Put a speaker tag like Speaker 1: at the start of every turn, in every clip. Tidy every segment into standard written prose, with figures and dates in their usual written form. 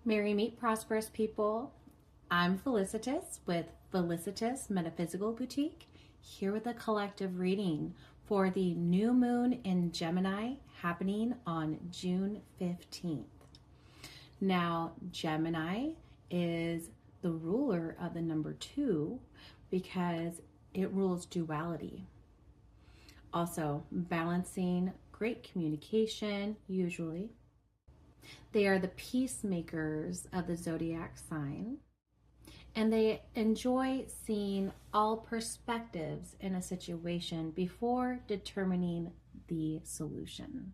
Speaker 1: Merry meet prosperous people. I'm Felicitas with Felicitas Metaphysical Boutique, here with a collective reading for the new moon in Gemini happening on June 15th. Now, Gemini is the ruler of the number 2 because it rules duality. Also, balancing great communication, usually. They are the peacemakers of the zodiac sign, and they enjoy seeing all perspectives in a situation before determining the solution.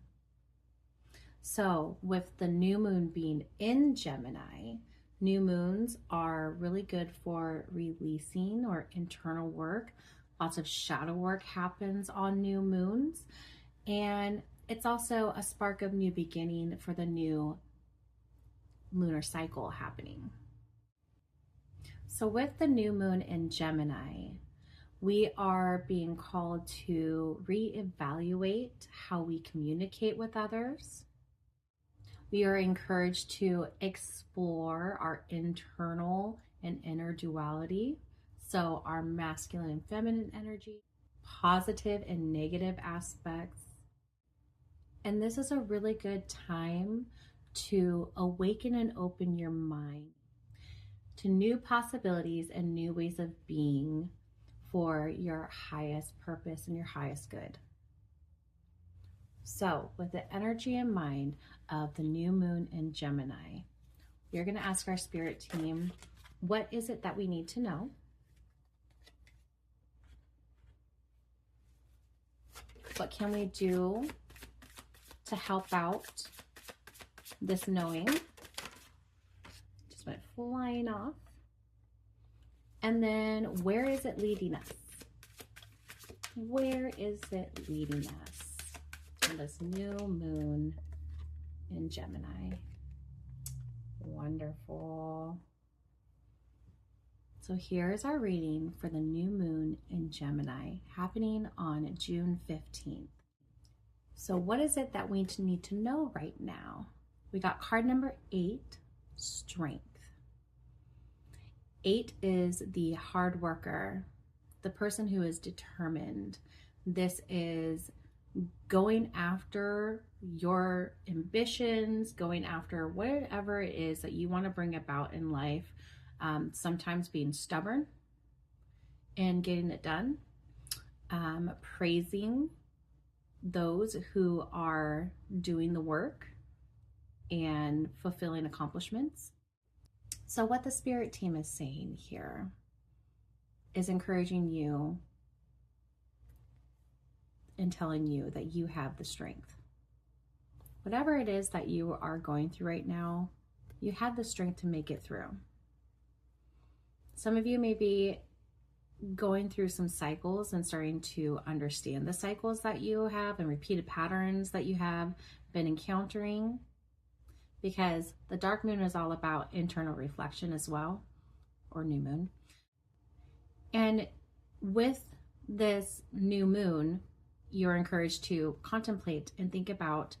Speaker 1: So, with the new moon being in Gemini, new moons are really good for releasing or internal work. Lots of shadow work happens on new moons, and it's also a spark of new beginning for the new lunar cycle happening. So with the new moon in Gemini, we are being called to reevaluate how we communicate with others. We are encouraged to explore our internal and inner duality. So our masculine and feminine energy, positive and negative aspects. And this is a really good time to awaken and open your mind to new possibilities and new ways of being for your highest purpose and your highest good. So, with the energy in mind of the new moon in Gemini, we're going to ask our spirit team, what is it that we need to know? What can we do to help out this knowing? Just went flying off. And then where is it leading us? Where is it leading us on this new moon in Gemini? Wonderful. So here's our reading for the new moon in Gemini happening on June 15th. So what is it that we need to know right now? We got card number 8, strength. 8 is the hard worker, the person who is determined. This is going after your ambitions, going after whatever it is that you want to bring about in life. Sometimes being stubborn and getting it done. Praising those who are doing the work and fulfilling accomplishments. So what the spirit team is saying here is encouraging you and telling you that you have the strength. Whatever it is that you are going through right now, you have the strength to make it through. Some of you may be going through some cycles and starting to understand the cycles that you have and repeated patterns that you have been encountering, because the dark moon is all about internal reflection as well, or new moon. And with this new moon, you're encouraged to contemplate and think about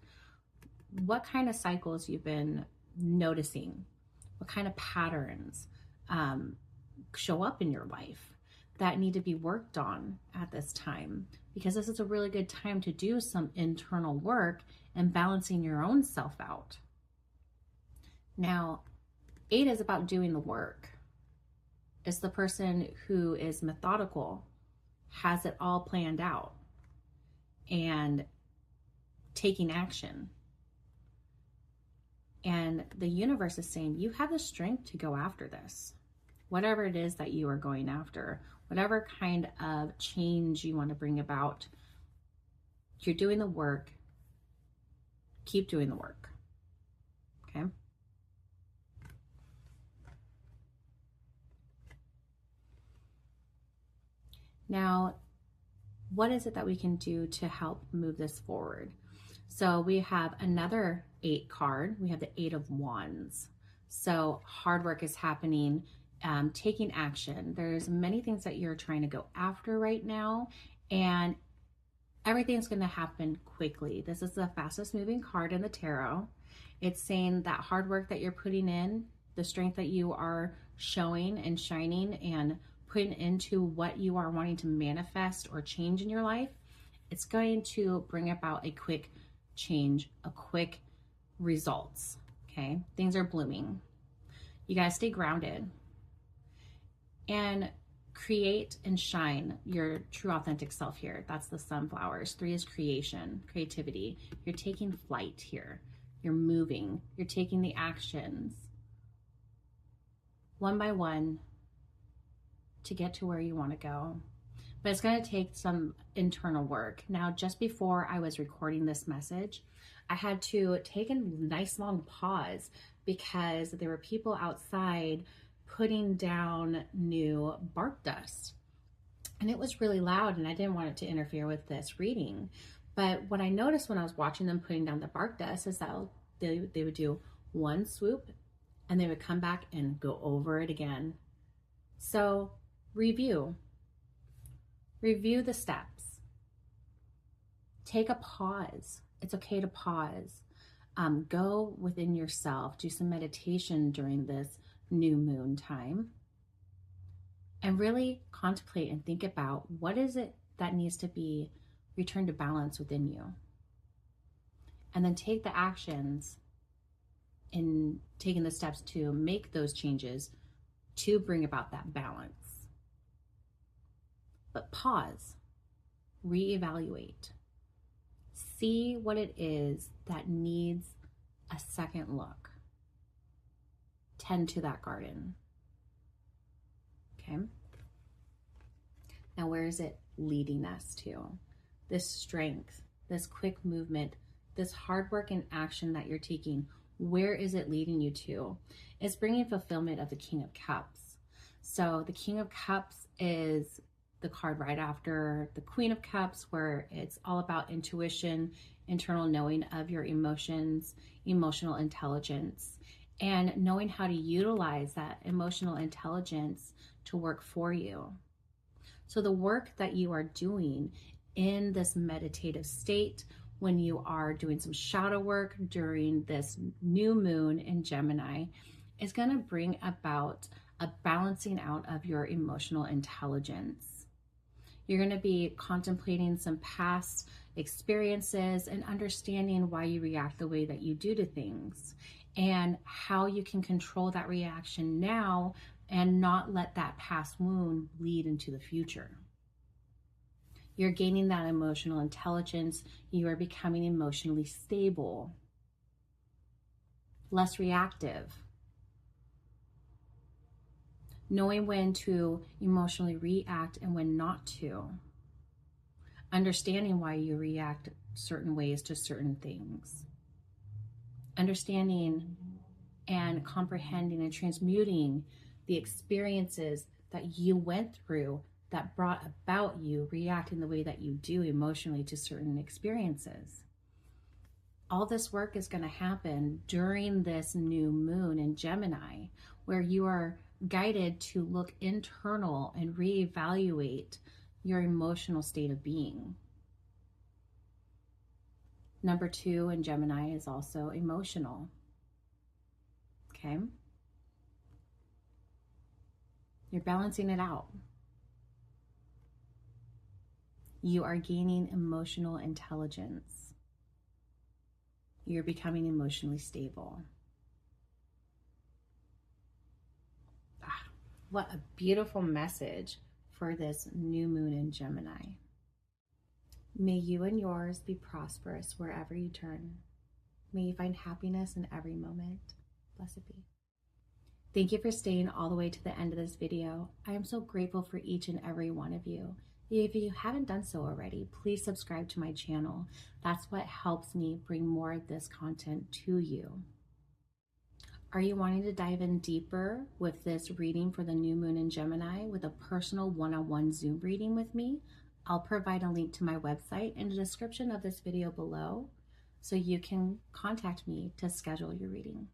Speaker 1: what kind of cycles you've been noticing, what kind of patterns show up in your life that need to be worked on at this time, because this is a really good time to do some internal work and balancing your own self out. Now, 8 is about doing the work. It's the person who is methodical, has it all planned out, and taking action. And the universe is saying, you have the strength to go after this. Whatever it is that you are going after, whatever kind of change you want to bring about, you're doing the work. Keep doing the work. Okay? Now, what is it that we can do to help move this forward? So we have another 8 card. We have the 8 of Wands. So hard work is happening. Taking action. There's many things that you're trying to go after right now, and everything's going to happen quickly. This is the fastest moving card in the tarot. It's saying that hard work that you're putting in, the strength that you are showing and shining and putting into what you are wanting to manifest or change in your life, it's going to bring about a quick change, a quick results. Okay, things are blooming. You gotta stay grounded and create and shine your true authentic self here. That's the sunflowers. 3 is creation, creativity. You're taking flight here. You're moving. You're taking the actions one by one to get to where you want to go. But it's going to take some internal work. Now, just before I was recording this message, I had to take a nice long pause because there were people outside putting down new bark dust. And it was really loud and I didn't want it to interfere with this reading. But what I noticed when I was watching them putting down the bark dust is that they would do one swoop and they would come back and go over it again. So review the steps. Take a pause. It's okay to pause. Go within yourself, do some meditation during this new moon time, and really contemplate and think about what is it that needs to be returned to balance within you. And then take the actions in taking the steps to make those changes to bring about that balance. But pause, reevaluate, see what it is that needs a second look. Tend to that garden. Okay. Now, where is it leading us to? This strength, this quick movement, this hard work and action that you're taking, where is it leading you to? It's bringing fulfillment of the King of Cups. So the King of Cups is the card right after the Queen of Cups, where it's all about intuition, internal knowing of your emotions, emotional intelligence, and knowing how to utilize that emotional intelligence to work for you. So the work that you are doing in this meditative state, when you are doing some shadow work during this new moon in Gemini, is going to bring about a balancing out of your emotional intelligence. You're going to be contemplating some past experiences and understanding why you react the way that you do to things, and how you can control that reaction now and not let that past wound bleed into the future. You're gaining that emotional intelligence. You are becoming emotionally stable, less reactive, knowing when to emotionally react and when not to, understanding why you react certain ways to certain things, understanding and comprehending and transmuting the experiences that you went through that brought about you reacting the way that you do emotionally to certain experiences. All this work is going to happen during this new moon in Gemini, where you are guided to look internal and reevaluate your emotional state of being. Number 2 in Gemini is also emotional. Okay? You're balancing it out. You are gaining emotional intelligence. You're becoming emotionally stable. What a beautiful message for this new moon in Gemini. May you and yours be prosperous wherever you turn. May you find happiness in every moment. Blessed be. Thank you for staying all the way to the end of this video. I am so grateful for each and every one of you. If you haven't done so already, please subscribe to my channel. That's what helps me bring more of this content to you. Are you wanting to dive in deeper with this reading for the new moon in Gemini with a personal one-on-one Zoom reading with me? I'll provide a link to my website in the description of this video below so you can contact me to schedule your reading.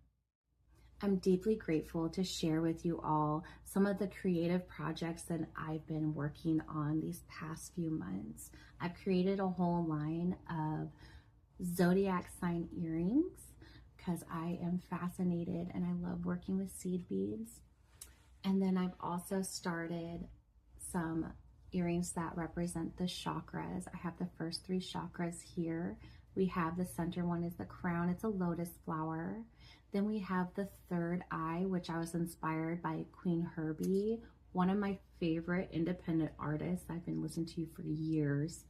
Speaker 1: I'm deeply grateful to share with you all some of the creative projects that I've been working on these past few months. I've created a whole line of zodiac sign earrings because I am fascinated and I love working with seed beads. And then I've also started some earrings that represent the chakras. I have the first 3 chakras here. We have the center one is the crown. It's a lotus flower. Then we have the third eye, which I was inspired by Queen Herbie, one of my favorite independent artists. I've been listening to you for years,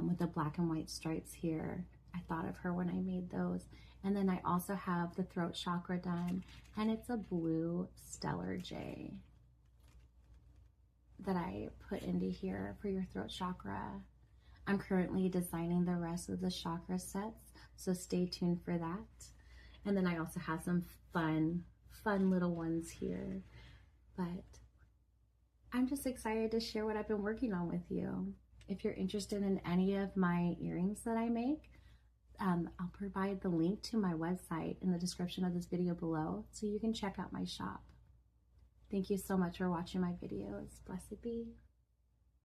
Speaker 1: with the black and white stripes here. I thought of her when I made those. And then I also have the throat chakra done, and it's a blue stellar J that I put into here for your throat chakra. I'm currently designing the rest of the chakra sets, so stay tuned for that. And then I also have some fun little ones here. But I'm just excited to share what I've been working on with you. If you're interested in any of my earrings that I make, I'll provide the link to my website in the description of this video below, so you can check out my shop. Thank you so much for watching my videos. Blessed be.